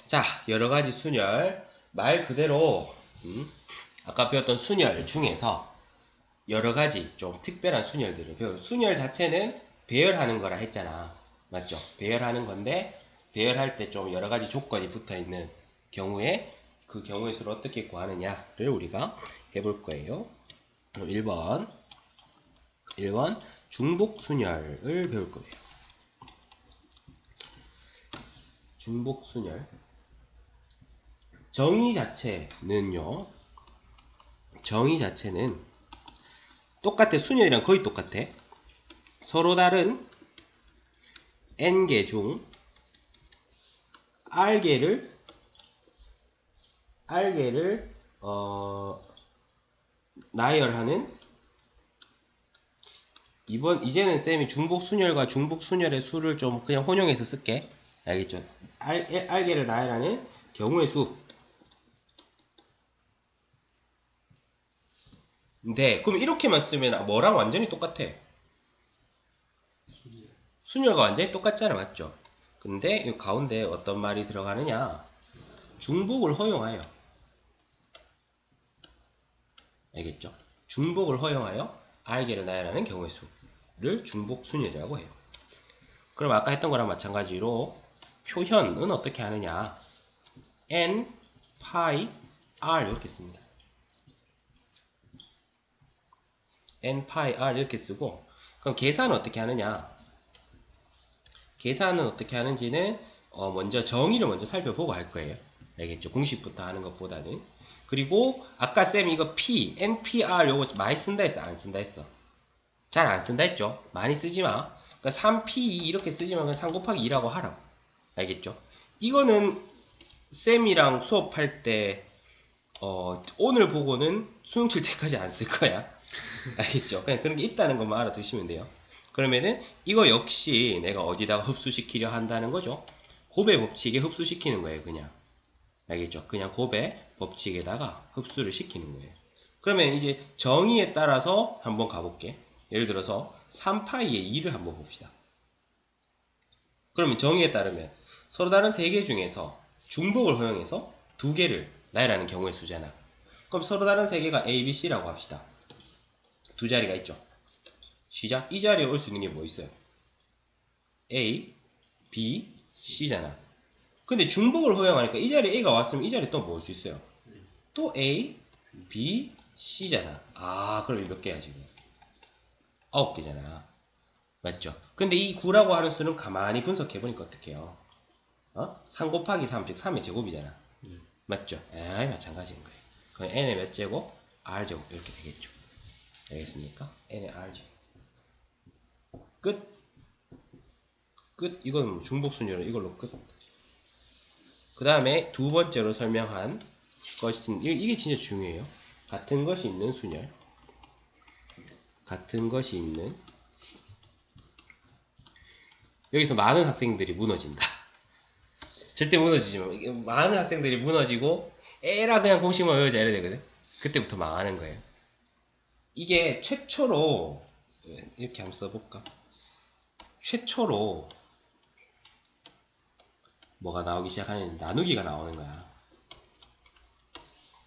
자, 여러가지 순열. 말 그대로, 아까 배웠던 순열 중에서 여러가지 좀 특별한 순열들을 순열 자체는 배열하는 거라 했잖아. 맞죠? 배열하는 건데, 배열할 때 좀 여러가지 조건이 붙어 있는 경우에 그 경우의 수를 어떻게 구하느냐를 우리가 해볼 거예요. 1번 중복순열을 배울 거예요. 중복순열. 정의 자체는 똑같아. 순열이랑 거의 똑같아. 서로 다른 n개 중 r개를 나열하는, 이제는 쌤이 중복순열과 중복순열의 수를 좀 그냥 혼용해서 쓸게. 알겠죠? r개를 나열하는 경우의 수. 네, 그럼 이렇게만 쓰면 뭐랑 완전히 똑같아. 순열과 완전히 똑같잖아, 맞죠? 근데 이 가운데 어떤 말이 들어가느냐? 중복을 허용하여. 알겠죠? 중복을 허용하여 r개를 나열하는 경우의 수를 중복순열이라고 해요. 그럼 아까 했던 거랑 마찬가지로 표현은 어떻게 하느냐? n, pi, r 이렇게 씁니다. n, pi, r 이렇게 쓰고, 그럼 계산은 어떻게 하느냐? 계산은 어떻게 하는지는 먼저 정의를 먼저 살펴보고 할 거예요. 알겠죠? 공식부터 하는 것보다는. 그리고 아까 쌤 이거 p, npr 요거 많이 쓴다 했어? 안 쓴다 했어? 잘 안 쓴다 했죠? 많이 쓰지 마. 그러니까 3p 이렇게 쓰지만 그냥 3 곱하기 2라고 하라고. 알겠죠? 이거는 쌤이랑 수업할 때 오늘 보고는 수능 칠 때까지 안 쓸 거야. 알겠죠? 그냥 그런 게 있다는 것만 알아두시면 돼요. 그러면은 이거 역시 내가 어디다가 흡수시키려 한다는 거죠. 곱의 법칙에 흡수시키는 거예요, 그냥. 알겠죠? 그냥 곱의 법칙에다가 흡수를 시키는 거예요. 그러면 이제 정의에 따라서 한번 가볼게. 예를 들어서 3파이의 2를 한번 봅시다. 그러면 정의에 따르면 서로 다른 3개 중에서 중복을 허용해서 2개를 나열하는 경우의 수잖아. 그럼 서로 다른 3개가 A, B, C라고 합시다. 두 자리가 있죠. 시작. 이 자리에 올 수 있는 게 뭐 있어요? A, B, C잖아. 근데 중복을 허용하니까 이 자리에 A가 왔으면 이 자리에 또 뭐 올 수 있어요? 또 A, B, C잖아. 아, 그럼 몇 개야 지금? 9개잖아. 맞죠? 근데 이 9라고 하는 수는 가만히 분석해보니까 어떻게 해요? 3 곱하기 3, 즉 3의 제곱이잖아. 맞죠? 에이, 마찬가지인 거예요. 그럼 n의 몇 제곱? r제곱 이렇게 되겠죠. 알겠습니까? n의 r제곱. 끝. 끝. 이건 중복순열은 이걸로 끝. 그 다음에 두 번째로 설명한 것은, 이게 진짜 중요해요. 같은 것이 있는 순열. 같은 것이 있는. 여기서 많은 학생들이 무너진다. 절대 무너지지 마. 많은 학생들이 무너지고 에라 그냥 공식만 외우자 이래야 되거든. 그때부터 망하는 거예요. 이게 최초로 이렇게 한번 써볼까? 최초로 뭐가 나오기 시작하는, 나누기가 나오는 거야.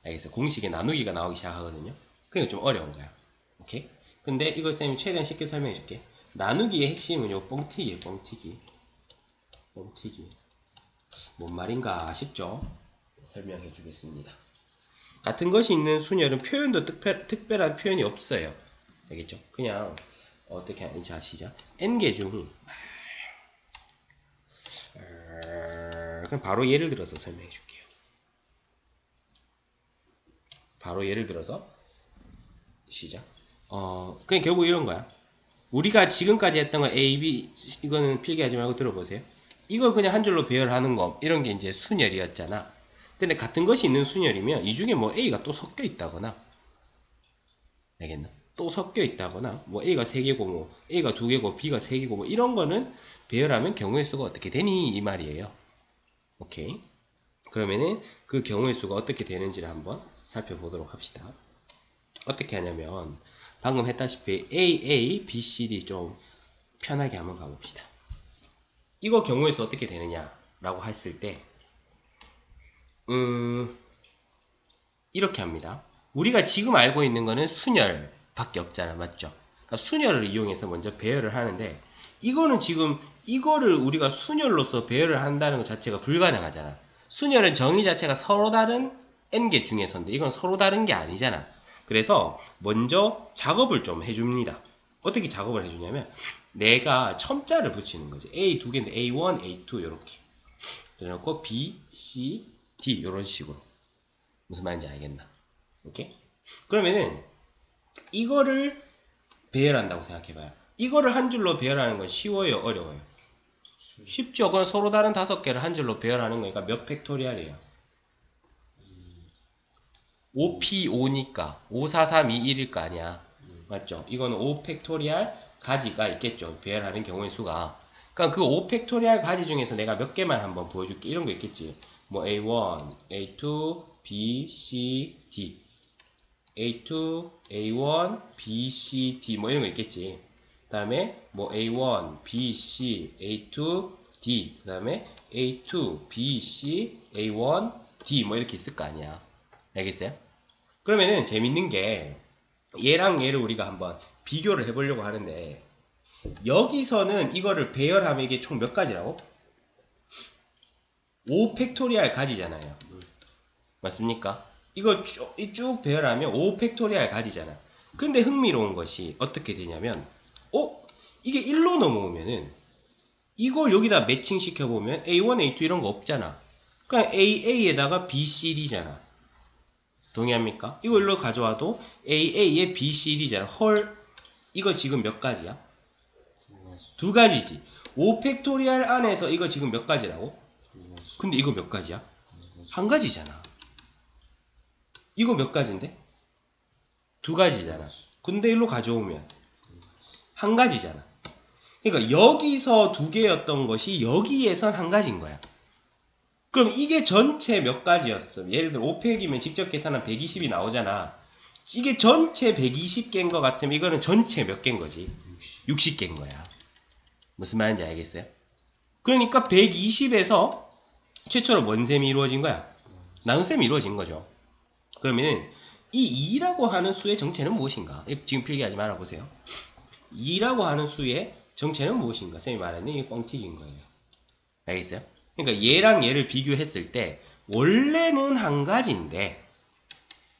알겠어? 공식에 나누기가 나오기 시작하거든요. 그러니까 좀 어려운 거야. 오케이? 근데 이걸 쌤이 최대한 쉽게 설명해 줄게. 나누기의 핵심은 요 뻥튀기예요. 뻥튀기. 뭔 말인가 싶죠? 설명해 주겠습니다. 같은 것이 있는 순열은 표현도 특별한 표현이 없어요. 알겠죠? 그냥 어떻게 하는지 아시죠? n개 중 그럼 바로 예를 들어서 설명해 줄게요. 바로 예를 들어서 시작. 그냥 결국 이런 거야. 우리가 지금까지 했던 거 A, B 이거는 필기하지 말고 들어보세요. 이걸 그냥 한 줄로 배열하는 거 이런 게 이제 순열이었잖아. 근데 같은 것이 있는 순열이면 이 중에 뭐 A가 또 섞여 있다거나, 알겠나? 또 섞여 있다거나, 뭐 A가 3개고 뭐 A가 2개고 B가 3개고 뭐 이런 거는 배열하면 경우의 수가 어떻게 되니 이 말이에요. 오케이. 그러면은 그 경우의 수가 어떻게 되는지를 한번 살펴보도록 합시다. 어떻게 하냐면 방금 했다시피 A, B, C, D 좀 편하게 한번 가봅시다. 이거 경우의 수 어떻게 되느냐 라고 했을 때 이렇게 합니다. 우리가 지금 알고 있는 거는 순열밖에 없잖아. 맞죠? 그러니까 순열을 이용해서 먼저 배열을 하는데, 이거는 지금 이거를 우리가 순열로서 배열을 한다는 것 자체가 불가능하잖아. 순열은 정의 자체가 서로 다른 n개 중에서인데 이건 서로 다른 게 아니잖아. 그래서 먼저 작업을 좀 해줍니다. 어떻게 작업을 해주냐면 내가 첨자를 붙이는 거지. A 두 개인데 A1, A2 이렇게 그래놓고 B, C, D 이런 식으로. 무슨 말인지 알겠나? 오케이? 그러면은 이거를 배열한다고 생각해봐요. 이거를 한 줄로 배열하는 건 쉬워요? 어려워요? 쉽죠. 그건 서로 다른 5개를 한 줄로 배열하는 거니까 몇 팩토리얼이에요? 5P5니까 5, 4, 3, 2, 1일 거 아니야. 맞죠? 이거는 5 팩토리얼 가지가 있겠죠. 배열하는 경우의 수가. 그러니까 그 5 팩토리얼 가지 중에서 내가 몇 개만 한번 보여줄게. 이런 거 있겠지. 뭐 A1, A2, B, C, D. A2, A1, B, C, D 뭐 이런 거 있겠지. 그 다음에 뭐 A1, B, C, A2, D 그 다음에 A2, B, C, A1, D 뭐 이렇게 있을 거 아니야. 알겠어요? 그러면은 재밌는 게 얘랑 얘를 우리가 한번 비교를 해보려고 하는데 여기서는 이거를 배열하면 이게 총 몇 가지라고? 5 팩토리얼 가지잖아요. 맞습니까? 이거 쭉 배열하면 5 팩토리얼 가지잖아. 근데 흥미로운 것이 어떻게 되냐면 이게 1로 넘어오면은 이걸 여기다 매칭 시켜보면 A1, A2 이런 거 없잖아. 그냥 AA에다가 BCD잖아. 동의합니까? 이거 일로 가져와도 AA에 BCD잖아. 헐, 이거 지금 몇 가지야? 2가지지. 5 팩토리얼 안에서 이거 지금 몇 가지라고? 근데 이거 몇 가지야? 한 가지잖아. 이거 몇 가지인데? 2가지잖아. 근데 일로 가져오면 한 가지잖아. 그러니까 여기서 2개였던 것이 여기에선 한 가지인 거야. 그럼 이게 전체 몇 가지였어? 예를 들어 5팩이면 직접 계산하면 120이 나오잖아. 이게 전체 120개인 것 같으면 이거는 전체 몇 개인 거지? 60개인 거야. 무슨 말인지 알겠어요? 그러니까 120에서 최초로 뭔 셈이 이루어진 거야? 나눗셈이 이루어진 거죠. 그러면은 이 2라고 하는 수의 정체는 무엇인가? 지금 필기하지 말아보세요. 2라고 하는 수의 정체는 무엇인가? 쌤이 말하는 이게 뻥튀기인 거예요. 알겠어요? 그러니까 얘랑 얘를 비교했을 때 원래는 한 가지인데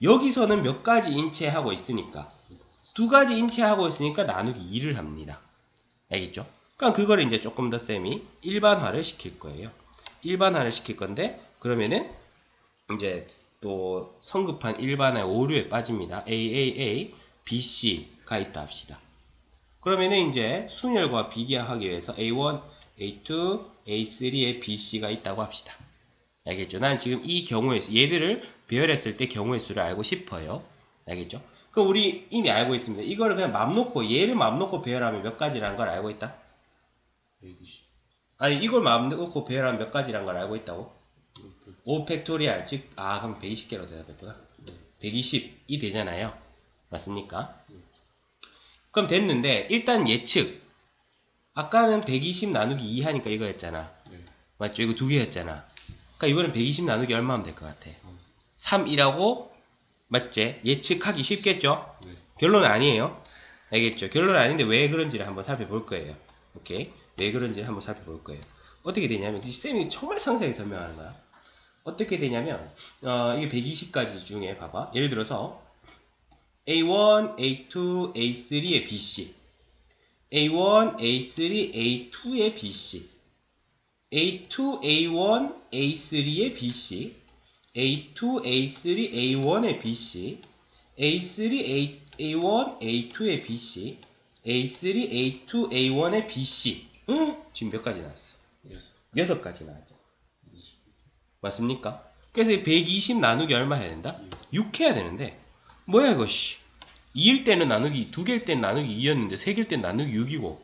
여기서는 몇 가지 인체하고 있으니까 2가지 인체하고 있으니까 나누기 2를 합니다. 알겠죠? 그러니까 그걸 이제 조금 더 쌤이 일반화를 시킬 거예요. 일반화를 시킬 건데 그러면은 이제 또 성급한 일반화의 오류에 빠집니다. AAA, BC가 있다 합시다. 그러면은 이제 순열과 비교하기 위해서 A1, A2, A3에 BC가 있다고 합시다. 알겠죠? 난 지금 이 경우의 수, 얘들을 배열했을 때 경우의 수를 알고 싶어요. 알겠죠? 그럼 우리 이미 알고 있습니다. 이거를 그냥 맘 놓고, 얘를 맘 놓고 배열하면 몇 가지라는 걸 알고 있다? 120. 아니, 이걸 맘 놓고 배열하면 몇 가지라는 걸 알고 있다고? 5 팩토리얼, 즉, 그럼 120개로 대답했구나. 120이 되잖아요. 맞습니까? 그럼 됐는데, 일단 예측. 아까는 120 나누기 2 하니까 이거였잖아. 맞죠? 이거 2개였잖아. 그러니까 이번엔 120 나누기 얼마 하면 될 것 같아? 3이라고 맞지? 예측하기 쉽겠죠? 결론은 아니에요. 알겠죠? 결론은 아닌데 왜 그런지를 한번 살펴볼 거예요. 오케이? 왜 그런지를 한번 살펴볼 거예요. 어떻게 되냐면 쌤이 정말 상세하게 설명하는 거야. 어떻게 되냐면 이게 120가지 중에 봐봐. 예를 들어서 A1, A2, A3의 BC A1, A3, A2의 BC A2, A1, A3의 BC A2, A3, A1의 BC A3, A1, A2의 BC A3, A2, A1의 BC 지금 몇 가지 나왔어? 6가지 나왔죠. 맞습니까? 그래서 120 나누기 얼마 해야 된다? 6 해야 되는데 뭐야 이거 2일 때는 나누기 2개일 때는 나누기 2였는데 3개일 때는 나누기 6이고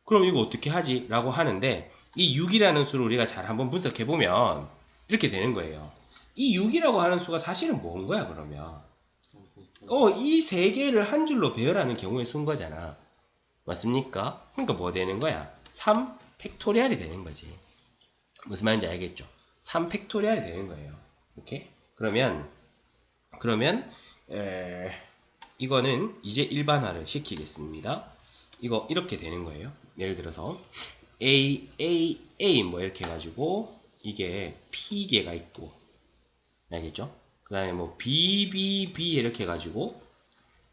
그럼 이거 어떻게 하지? 라고 하는데 이 6이라는 수를 우리가 잘 한번 분석해보면 이렇게 되는 거예요. 이 6이라고 하는 수가 사실은 뭔 거야 그러면? 이 3개를 한 줄로 배열하는 경우의 수인 거잖아. 맞습니까? 그러니까 뭐 되는 거야? 3 팩토리얼이 되는 거지. 무슨 말인지 알겠죠? 3 팩토리얼이 되는 거예요. 오케이? 그러면 이거는 이제 일반화를 시키겠습니다. 이거 이렇게 되는 거예요. 예를 들어서 A 뭐 이렇게 해가지고 이게 P개가 있고, 알겠죠? 그 다음에 뭐 B 이렇게 해가지고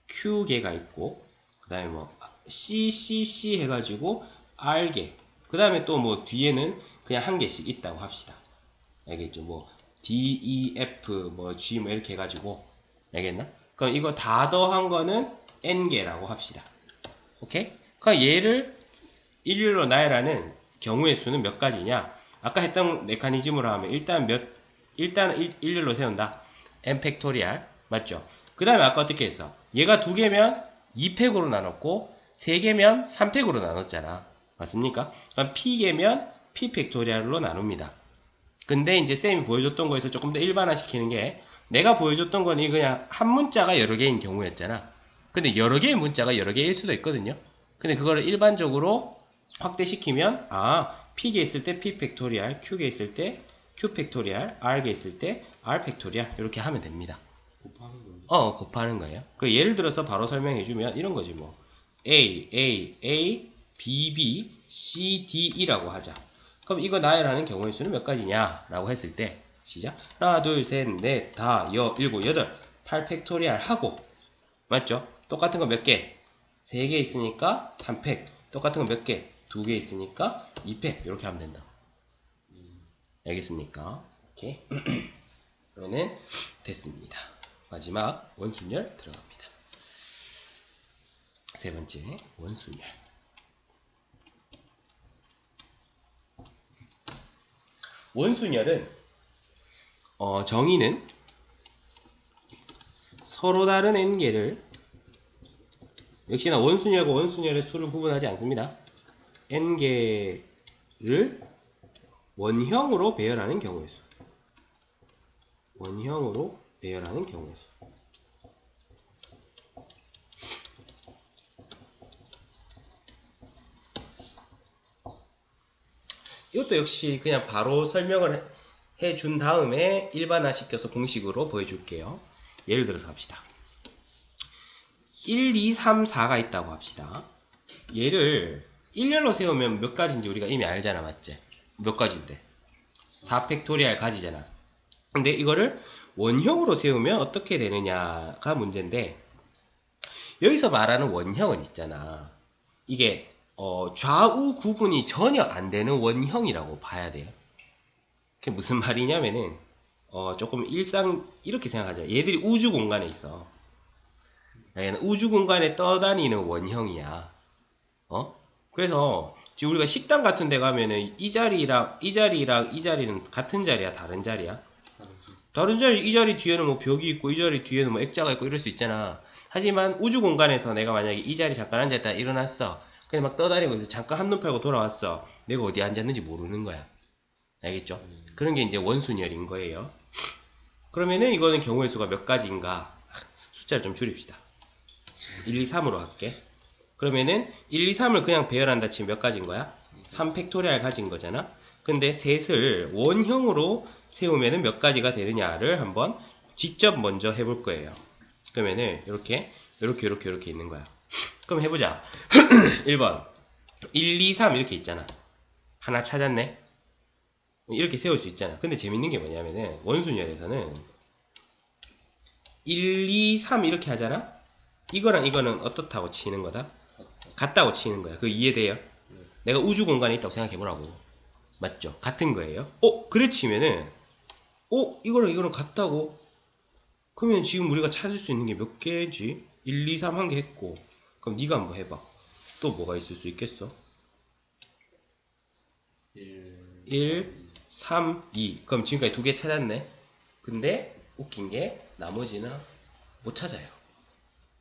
Q개가 있고, 그 다음에 뭐 C 해가지고 R개, 그 다음에 또 뭐 뒤에는 그냥 한 개씩 있다고 합시다. 알겠죠? 뭐 D, E, F, 뭐 G 뭐 이렇게 해가지고, 알겠나? 그럼 이거 다 더한 거는 N개라고 합시다. 오케이? 그럼 얘를 일렬로 나열하는 경우의 수는 몇 가지냐? 아까 했던 메커니즘으로 하면 일단 일렬로 세운다. n 팩토리알 맞죠? 그 다음에 아까 어떻게 했어? 얘가 2개면 2팩으로 나눴고 3개면 3팩으로 나눴잖아. 맞습니까? 그럼 p개면 p 팩토리알로 나눕니다. 근데 이제 쌤이 보여줬던 거에서 조금 더 일반화 시키는 게, 내가 보여줬던 거는 그냥 한 문자가 여러 개인 경우였잖아. 근데 여러 개의 문자가 여러 개일 수도 있거든요. 근데 그거를 일반적으로 확대시키면, P개 있을 때 P 팩토리알, Q개 있을 때 Q 팩토리알, R개 있을 때 R 팩토리알, 이렇게 하면 됩니다. 곱하는 거죠? 곱하는 거예요. 그 예를 들어서 바로 설명해주면 이런 거지 뭐. A, B, B, C, D, E라고 하자. 그럼 이거 나열하는 경우의 수는 몇 가지냐? 라고 했을 때, 시작. 하나, 둘, 셋, 넷, 다, 일곱, 여덟, 8 팩토리알 하고, 맞죠? 똑같은 거 몇 개? 3개 있으니까 3팩. 똑같은 거 몇 개? 2개 있으니까 2팩. 이렇게 하면 된다. 알겠습니까? 오케이. 그러면은 됐습니다. 마지막 원순열 들어갑니다. 세 번째 원순열. 원순열은 정의는 서로 다른 n개를, 역시나 원순열과 원순열의 수를 구분하지 않습니다. n개를 원형으로 배열하는 경우의 수. 원형으로 배열하는 경우의 수. 이것도 역시 그냥 바로 설명을 해준 다음에 일반화 시켜서 공식으로 보여줄게요. 예를 들어서 합시다. 1, 2, 3, 4가 있다고 합시다. 얘를 일렬로 세우면 몇 가지인지 우리가 이미 알잖아, 맞지? 몇 가지인데? 4팩토리알 가지잖아. 근데 이거를 원형으로 세우면 어떻게 되느냐가 문제인데, 여기서 말하는 원형은 있잖아. 이게 좌우 구분이 전혀 안 되는 원형이라고 봐야 돼요. 그게 무슨 말이냐면은 조금 이렇게 생각하자. 얘들이 우주 공간에 있어. 얘는 우주 공간에 떠다니는 원형이야. 그래서 지금 우리가 식당 같은 데 가면은 이 자리랑 이 자리는 같은 자리야, 다른 자리야? 다른 자리. 이 자리 뒤에는 뭐 벽이 있고 이 자리 뒤에는 뭐 액자가 있고 이럴 수 있잖아. 하지만 우주 공간에서 내가 만약에 이 자리 잠깐 앉았다 일어났어. 그냥 막 떠다니고 있어. 잠깐 한눈 팔고 돌아왔어. 내가 어디 앉았는지 모르는 거야. 알겠죠? 그런 게 이제 원순열인 거예요. 그러면은 이거는 경우의 수가 몇 가지인가? 숫자를 좀 줄입시다. 1, 2, 3으로 할게. 그러면은 1, 2, 3을 그냥 배열한다 치면 몇 가지인 거야? 3팩토리알 가진 거잖아. 근데 셋을 원형으로 세우면은 몇 가지가 되느냐를 한번 직접 먼저 해볼 거예요. 그러면은 이렇게 있는 거야. 그럼 해보자. 1번 1, 2, 3 이렇게 있잖아. 하나 찾았네. 이렇게 세울 수 있잖아. 근데 재밌는 게 뭐냐면은 원순열에서는 1, 2, 3 이렇게 하잖아. 이거랑 이거는 어떻다고 치는 거다? 같다고 치는 거야. 그거 이해돼요? 내가 우주 공간에 있다고 생각해보라고. 맞죠? 같은 거예요. 그래 치면은 이거랑 이거랑 같다고? 그러면 지금 우리가 찾을 수 있는 게 몇 개지? 1, 2, 3 한 개 했고. 그럼 네가 한번 해봐. 또 뭐가 있을 수 있겠어? 1, 3, 2. 그럼 지금까지 2개 찾았네. 근데 웃긴 게 나머지는 못 찾아요.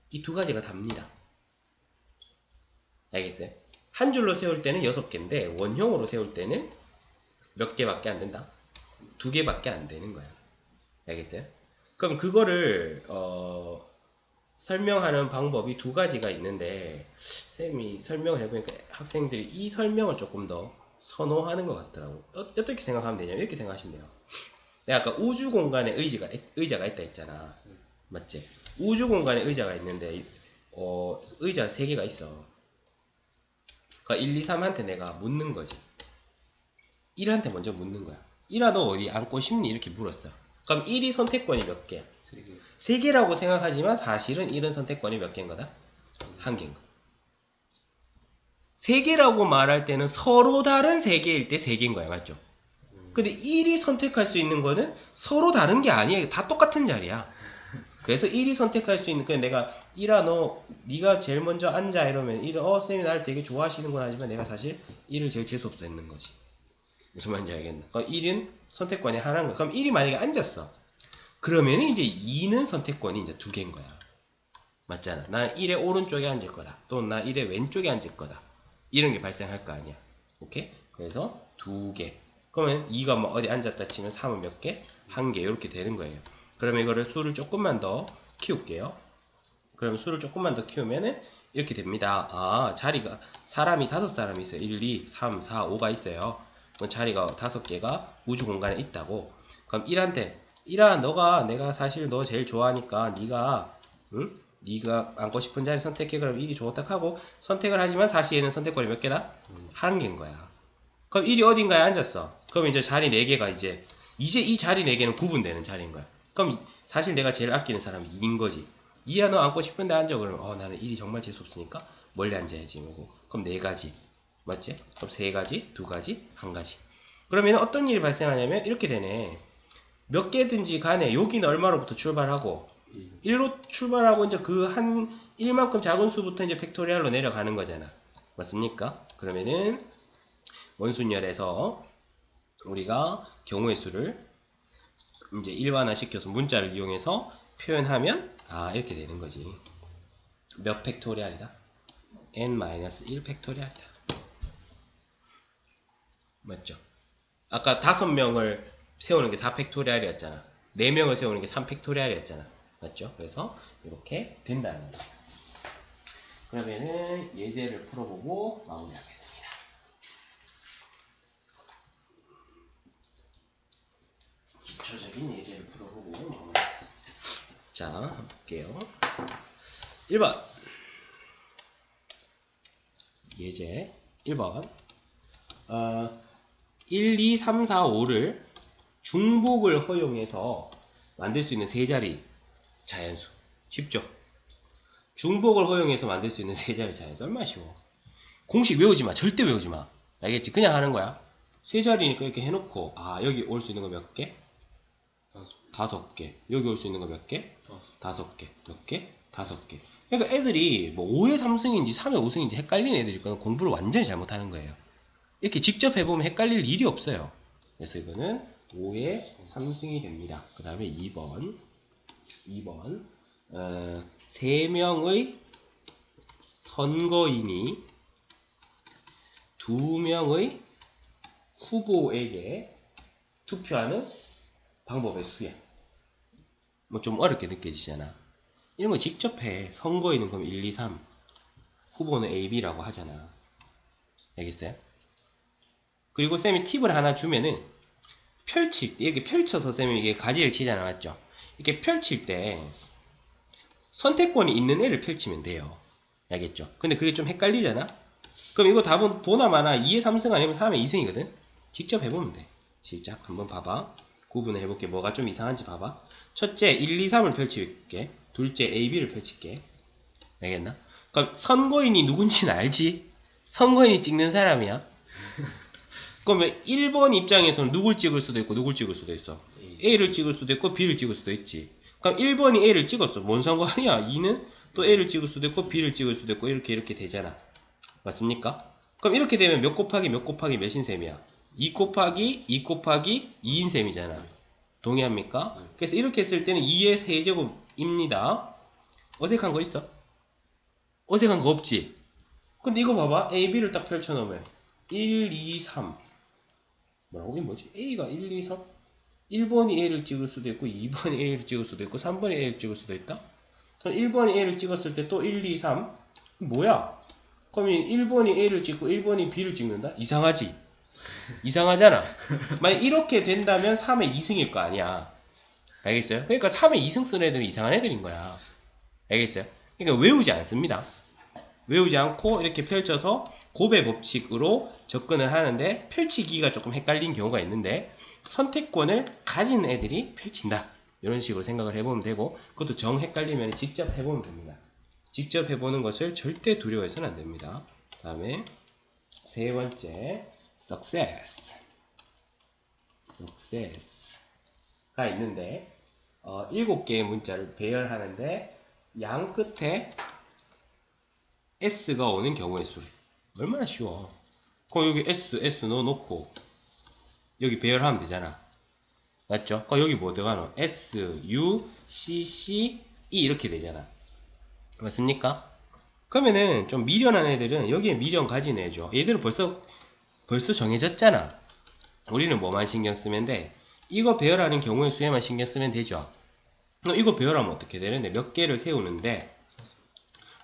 이 2가지가 답니다. 알겠어요? 한 줄로 세울 때는 6개인데 원형으로 세울 때는 몇 개밖에 안 된다? 2개밖에 안 되는 거야. 알겠어요? 그럼 그거를 설명하는 방법이 2가지가 있는데, 쌤이 설명을 해보니까 학생들이 이 설명을 조금 더 선호하는 것 같더라고. 어떻게 생각하면 되냐면 이렇게 생각하시면 돼요. 내가 아까 우주 공간에 의자가 있다 했잖아. 맞지? 우주 공간에 의자가 있는데, 의자 3개가 있어. 그러니까 1, 2, 3한테 내가 묻는 거지. 1한테 먼저 묻는 거야. 1아, 너 어디 앉고 싶니? 이렇게 물었어. 그럼 1이 선택권이 몇 개? 3개라고 생각하지만 사실은 1은 선택권이 몇 개인 거다? 1개인 거. 3개라고 말할 때는 서로 다른 3개일 때 3개인 거야. 맞죠? 근데 1이 선택할 수 있는 거는 서로 다른 게 아니에요. 다 똑같은 자리야. 그래서 1이 선택할 수 있는, 그냥 내가 1아, 네가 제일 먼저 앉아 이러면 1은 쌤이 나를 되게 좋아하시는구나 하지만 내가 사실 1을 제일 재수없어 했는 거지. 무슨 말인지 알겠나? 그럼 1은 선택권이 하나인 거야. 그럼 1이 만약에 앉았어. 그러면 이제 2는 선택권이 이제 2개인 거야. 맞잖아. 난 1의 오른쪽에 앉을 거다. 또는 난 1의 왼쪽에 앉을 거다. 이런 게 발생할 거 아니야. 오케이? 그래서 2개. 그러면 2가 뭐 어디 앉았다 치면 3은 몇 개? 1개. 이렇게 되는 거예요. 그러면 이거를 수를 조금만 더 키울게요. 그러면 수를 조금만 더 키우면은 이렇게 됩니다. 아, 자리가, 사람이 5사람이 있어요. 1, 2, 3, 4, 5가 있어요. 그럼 자리가 5개가 우주 공간에 있다고. 그럼 1한테, 1아, 내가 사실 너 제일 좋아하니까 네가 앉고 싶은 자리 선택해. 그럼 1이 좋다 하고 선택을 하지만 사실 얘는 선택권이 몇 개다? 1개인 거야. 그럼 1이 어딘가에 앉았어. 그럼 이제 자리 4개가 이제 이 자리 4개는 구분되는 자리인 거야. 그럼 사실 내가 제일 아끼는 사람이 2인 거지. 2야, 너 앉고 싶은데 앉아. 그러면 나는 1이 정말 재수없으니까 멀리 앉아야지. 뭐고. 그럼 4가지. 맞지? 그럼 3가지, 2가지, 1가지. 그러면 어떤 일이 발생하냐면 이렇게 되네. 몇 개든지 간에 여기는 얼마로부터 출발하고 1로 출발하고 이제 그 한 1만큼 작은 수부터 이제 팩토리얼로 내려가는 거잖아. 맞습니까? 그러면은 원순열에서 우리가 경우의 수를 이제 일반화 시켜서 문자를 이용해서 표현하면 이렇게 되는 거지. 몇 팩토리얼이다? n-1 팩토리얼이다. 맞죠? 아까 5명을 세우는 게 4팩토리얼이었잖아. 4명을 세우는 게 3팩토리얼이었잖아. 맞죠? 그래서 이렇게 된다는 거죠. 그러면은 예제를 풀어보고 마무리하겠습니다. 기초적인 예제를 풀어보고 마무리하겠습니다. 자, 한번 볼게요. 1번 예제 1번 1, 2, 3, 4, 5를 중복을 허용해서 만들 수 있는 3자리 자연수. 쉽죠? 중복을 허용해서 만들 수 있는 3자리 자연수. 얼마나 쉬워. 공식 외우지 마. 절대 외우지 마. 알겠지? 그냥 하는 거야. 3자리니까 이렇게 해놓고 여기 올 수 있는 거 몇 개? 5개. 여기 올 수 있는 거 몇 개? 5개. 몇 개? 5개. 그러니까 애들이 뭐 5의 3승인지 3의 5승인지 헷갈리는 애들이 있거든. 공부를 완전히 잘못하는 거예요. 이렇게 직접 해보면 헷갈릴 일이 없어요. 그래서 이거는 5의 3승이 됩니다. 그 다음에 2번 3명의 선거인이 2명의 후보에게 투표하는 방법의 수야. 뭐 좀 어렵게 느껴지잖아. 이런 거 직접 해. 선거인은 그럼 1, 2, 3 후보는 A, B라고 하잖아. 알겠어요? 그리고 쌤이 팁을 하나 주면은 펼칠 때 이렇게 펼쳐서 쌤이 이게 가지를 치잖아. 맞죠? 이렇게 펼칠 때 선택권이 있는 애를 펼치면 돼요. 알겠죠? 근데 그게 좀 헷갈리잖아? 그럼 이거 답은 보나마나 2의 3승 아니면 3의 2승이거든? 직접 해보면 돼. 시작. 한번 봐봐. 구분을 해볼게. 뭐가 좀 이상한지 봐봐. 첫째 1, 2, 3을 펼칠게. 둘째 A, B를 펼칠게. 알겠나? 그럼 선거인이 누군지는 알지? 선거인이 찍는 사람이야. 그러면 1번 입장에서는 누굴 찍을 수도 있고 누굴 찍을 수도 있어. A를 찍을 수도 있고 B를 찍을 수도 있지. 그럼 1번이 A를 찍었어. 뭔 상관이야? 2는 또 A를 찍을 수도 있고 B를 찍을 수도 있고 이렇게 되잖아. 맞습니까? 그럼 이렇게 되면 몇 곱하기 몇 곱하기 몇인 셈이야? 2 곱하기 2 곱하기 2인 셈이잖아. 동의합니까? 그래서 이렇게 했을 때는 2의 세제곱입니다. 어색한 거 있어? 어색한 거 없지? 근데 이거 봐봐. A, B를 딱 펼쳐놓으면 1, 2, 3 뭐라고? 이게 뭐지? A가 1, 2, 3 1번이 A를 찍을 수도 있고 2번이 A를 찍을 수도 있고 3번이 A를 찍을 수도 있다? 그럼 1번이 A를 찍었을 때 또 1, 2, 3 뭐야? 그럼 1번이 A를 찍고 1번이 B를 찍는다? 이상하지? 이상하잖아. 만약 이렇게 된다면 3의 2승일 거 아니야. 알겠어요? 그러니까 3의 2승 쓰는 애들은 이상한 애들인 거야. 알겠어요? 그러니까 외우지 않습니다. 외우지 않고 이렇게 펼쳐서 곱의 법칙으로 접근을 하는데 펼치기가 조금 헷갈린 경우가 있는데 선택권을 가진 애들이 펼친다. 이런 식으로 생각을 해보면 되고 그것도 정 헷갈리면 직접 해보면 됩니다. 직접 해보는 것을 절대 두려워해서는 안 됩니다. 다음에 세 번째 success. success가 있는데 7개의 문자를 배열하는데 양 끝에 S가 오는 경우의 수. 얼마나 쉬워. 그럼 여기 S 넣어놓고 여기 배열하면 되잖아. 맞죠? 그럼 여기 뭐 들어가노? S, U, C, C, E 이렇게 되잖아. 맞습니까? 그러면은 좀 미련한 애들은 여기에 미련 가진 애죠. 얘들은 벌써 정해졌잖아. 우리는 뭐만 신경 쓰면 돼? 이거 배열하는 경우의 수에만 신경 쓰면 되죠. 이거 배열하면 어떻게 되는데 몇 개를 세우는데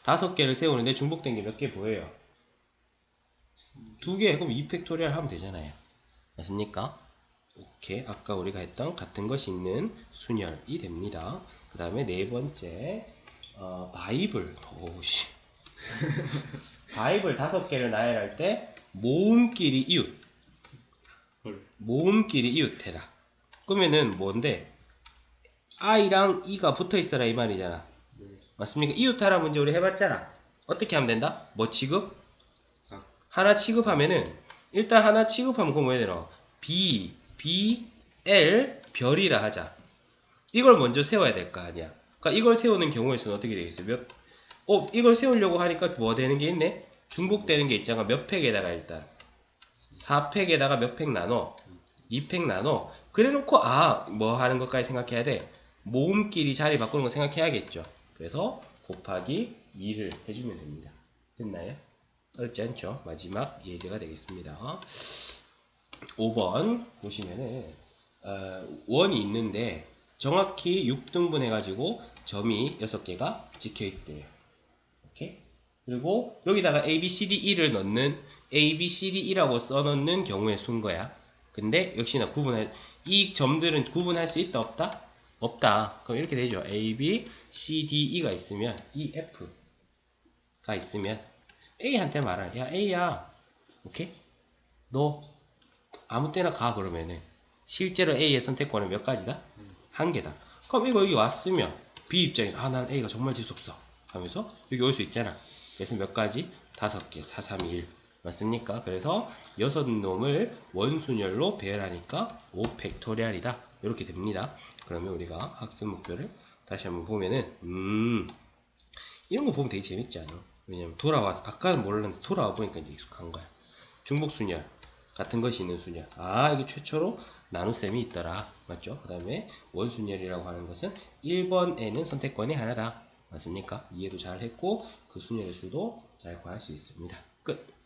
5개를 세우는데 중복된 게 몇 개 보여요? 2개. 그럼 2팩토리얼 하면 되잖아요. 맞습니까? 오케이. 아까 우리가 했던 같은 것이 있는 순열이 됩니다. 그 다음에 네 번째 바이블. 오씨. 바이블 5개를 나열할 때 모음끼리 이웃. 모음끼리 이웃해라. 그러면은 뭔데? I랑 E가 붙어있어라 이 말이잖아. 맞습니까? 이웃하라 문제 우리 해봤잖아. 어떻게 하면 된다? 뭐 취급? 하나 취급하면은 일단 하나 취급하면 그거 뭐 해야 되나? B, B, L 별이라 하자. 이걸 먼저 세워야 될 거 아니야. 그러니까 이걸 세우는 경우의 수는 어떻게 되겠어요? 이걸 세우려고 하니까 뭐 되는 게 있네? 중복되는 게 있잖아. 몇 팩에다가 일단 4팩에다가 몇 팩 나눠? 2팩 나눠. 그래 놓고 뭐 하는 것까지 생각해야 돼? 모음끼리 자리 바꾸는 거 생각해야겠죠. 그래서 곱하기 2를 해주면 됩니다. 됐나요? 어렵지 않죠? 마지막 예제가 되겠습니다. 5번 보시면은 원이 있는데 정확히 6등분 해가지고 점이 6개가 찍혀있대요. 오케이? 그리고 여기다가 A, B, C, D, E를 넣는 A, B, C, D, E라고 써놓는 경우의 수인 거야. 근데 역시나 이 점들은 구분할 수 있다 없다? 없다. 그럼 이렇게 되죠. A, B, C, D, E가 있으면 E, F가 있으면 A한테 말할 야 A야 오케이? 너 아무 때나 가 그러면은 실제로 A의 선택권은 몇 가지다? 한 개다. 그럼 이거 여기 왔으면 B 입장에서 난 A가 정말 재수없어 하면서 여기 올 수 있잖아. 그래서 몇 가지? 5개 4, 3, 2, 1 맞습니까? 그래서 6놈을 원순열로 배열하니까 5팩토리얼이다 이렇게 됩니다. 그러면 우리가 학습 목표를 다시 한번 보면은 이런 거 보면 되게 재밌지 않아? 왜냐면 돌아와서 아까는 몰랐는데 돌아와 보니까 이제 익숙한 거야. 중복순열 같은 것이 있는 순열. 이게 최초로 나눗셈이 있더라. 맞죠? 그 다음에 원순열이라고 하는 것은 1번에는 선택권이 하나다. 맞습니까? 이해도 잘 했고 그 순열의 수도 잘 구할 수 있습니다. 끝.